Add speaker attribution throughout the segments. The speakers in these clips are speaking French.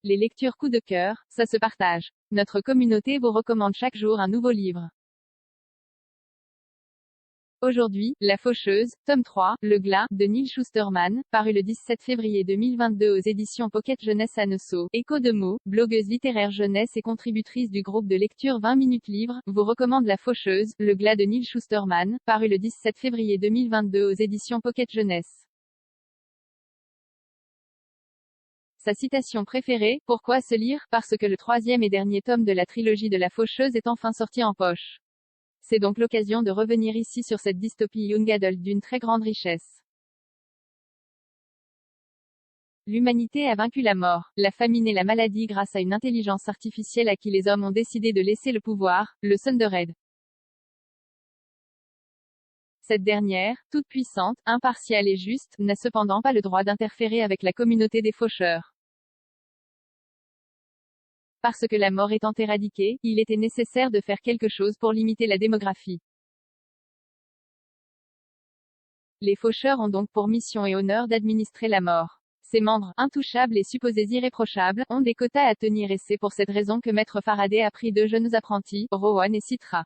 Speaker 1: Les lectures coup de cœur, ça se partage. Notre communauté vous recommande chaque jour un nouveau livre. Aujourd'hui, La Faucheuse, tome 3, Le Glas, de Neal Shusterman, paru le 17 février 2022 aux éditions Pocket Jeunesse Annesso. Écho de mots, blogueuse littéraire jeunesse et contributrice du groupe de lecture 20 minutes livres, vous recommande La Faucheuse, Le Glas de Neal Shusterman, paru le 17 février 2022 aux éditions Pocket Jeunesse. Sa citation préférée, pourquoi se lire? Parce que le troisième et dernier tome de la trilogie de La Faucheuse est enfin sorti en poche. C'est donc l'occasion de revenir ici sur cette dystopie young adult d'une très grande richesse. L'humanité a vaincu la mort, la famine et la maladie grâce à une intelligence artificielle à qui les hommes ont décidé de laisser le pouvoir, le Thunderhead. Cette dernière, toute puissante, impartiale et juste, n'a cependant pas le droit d'interférer avec la communauté des faucheurs. Parce que la mort étant éradiquée, il était nécessaire de faire quelque chose pour limiter la démographie. Les faucheurs ont donc pour mission et honneur d'administrer la mort. Ses membres, intouchables et supposés irréprochables, ont des quotas à tenir et c'est pour cette raison que Maître Faraday a pris deux jeunes apprentis, Rowan et Citra.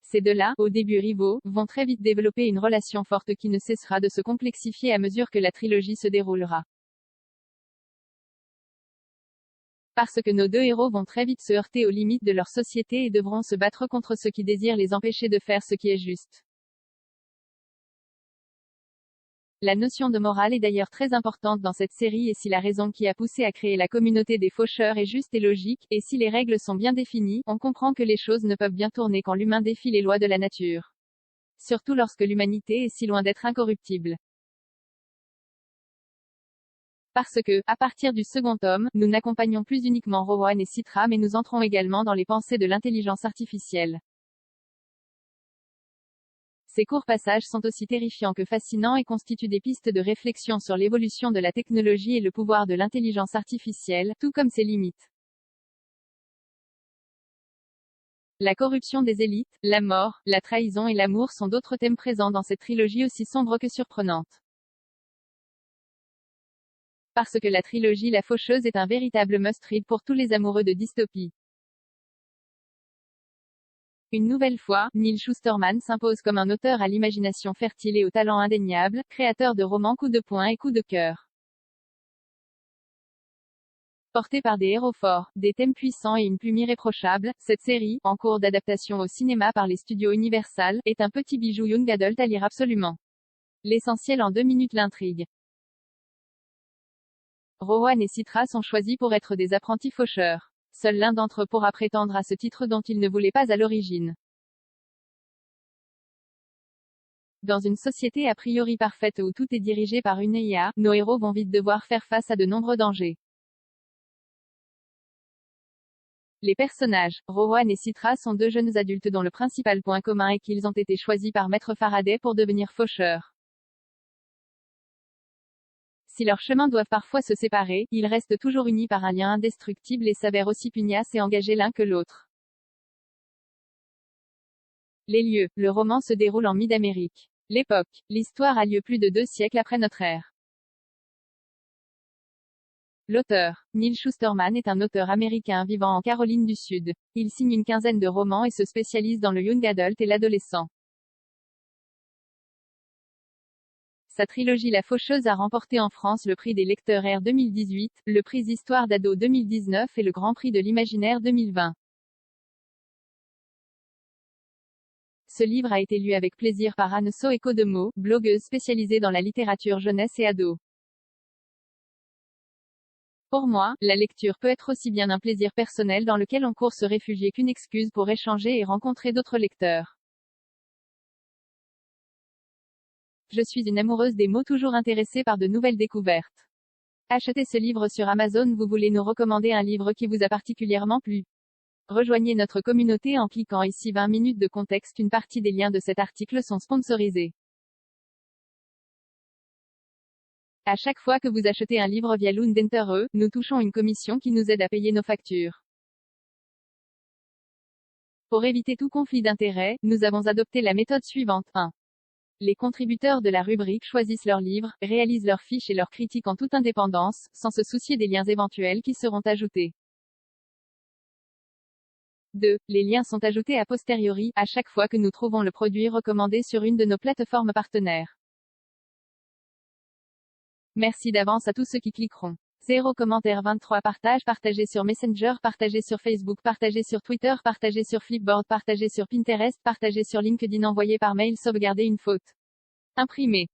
Speaker 1: Ces deux-là, au début rivaux, vont très vite développer une relation forte qui ne cessera de se complexifier à mesure que la trilogie se déroulera. Parce que nos deux héros vont très vite se heurter aux limites de leur société et devront se battre contre ceux qui désirent les empêcher de faire ce qui est juste. La notion de morale est d'ailleurs très importante dans cette série et si la raison qui a poussé à créer la communauté des faucheurs est juste et logique, et si les règles sont bien définies, on comprend que les choses ne peuvent bien tourner quand l'humain défie les lois de la nature. Surtout lorsque l'humanité est si loin d'être incorruptible. Parce que, à partir du second tome, nous n'accompagnons plus uniquement Rowan et Citra mais nous entrons également dans les pensées de l'intelligence artificielle. Ces courts passages sont aussi terrifiants que fascinants et constituent des pistes de réflexion sur l'évolution de la technologie et le pouvoir de l'intelligence artificielle, tout comme ses limites. La corruption des élites, la mort, la trahison et l'amour sont d'autres thèmes présents dans cette trilogie aussi sombre que surprenante. Parce que la trilogie La Faucheuse est un véritable must-read pour tous les amoureux de dystopie. Une nouvelle fois, Neal Shusterman s'impose comme un auteur à l'imagination fertile et au talent indéniable, créateur de romans coup de poing et coup de cœur. Portée par des héros forts, des thèmes puissants et une plume irréprochable, cette série, en cours d'adaptation au cinéma par les studios Universal, est un petit bijou young adult à lire absolument. L'essentiel en 2 minutes l'intrigue. Rowan et Citra sont choisis pour être des apprentis faucheurs. Seul l'un d'entre eux pourra prétendre à ce titre dont il ne voulait pas à l'origine. Dans une société a priori parfaite où tout est dirigé par une IA, nos héros vont vite devoir faire face à de nombreux dangers. Les personnages, Rowan et Citra sont deux jeunes adultes dont le principal point commun est qu'ils ont été choisis par Maître Faraday pour devenir faucheurs. Si leurs chemins doivent parfois se séparer, ils restent toujours unis par un lien indestructible et s'avèrent aussi pugnaces et engagés l'un que l'autre. Les lieux, le roman se déroule en Mid-Amérique. L'époque, l'histoire a lieu plus de 2 siècles après notre ère. L'auteur, Neal Shusterman est un auteur américain vivant en Caroline du Sud. Il signe une quinzaine de romans et se spécialise dans le young adult et l'adolescent. Sa trilogie La Faucheuse a remporté en France le prix des lecteurs R 2018, le prix Histoire d'ado 2019 et le Grand Prix de l'Imaginaire 2020. Ce livre a été lu avec plaisir par Annesso Écho de mots, blogueuse spécialisée dans la littérature jeunesse et ado. Pour moi, la lecture peut être aussi bien un plaisir personnel dans lequel on court se réfugier qu'une excuse pour échanger et rencontrer d'autres lecteurs. Je suis une amoureuse des mots toujours intéressée par de nouvelles découvertes. Achetez ce livre sur Amazon. Vous voulez nous recommander un livre qui vous a particulièrement plu? Rejoignez notre communauté en cliquant ici 20 minutes de contexte. Une partie des liens de cet article sont sponsorisés. À chaque fois que vous achetez un livre via Lundenter, nous touchons une commission qui nous aide à payer nos factures. Pour éviter tout conflit d'intérêts, nous avons adopté la méthode suivante. 1. Les contributeurs de la rubrique choisissent leurs livres, réalisent leurs fiches et leurs critiques en toute indépendance, sans se soucier des liens éventuels qui seront ajoutés. 2. Les liens sont ajoutés a posteriori, à chaque fois que nous trouvons le produit recommandé sur une de nos plateformes partenaires. Merci d'avance à tous ceux qui cliqueront. 0 commentaire 23 partage partagé sur Messenger, partagé sur Facebook, partagé sur Twitter, partagé sur Flipboard, partagé sur Pinterest, partagé sur LinkedIn, envoyé par mail, sauvegarder une faute. Imprimé.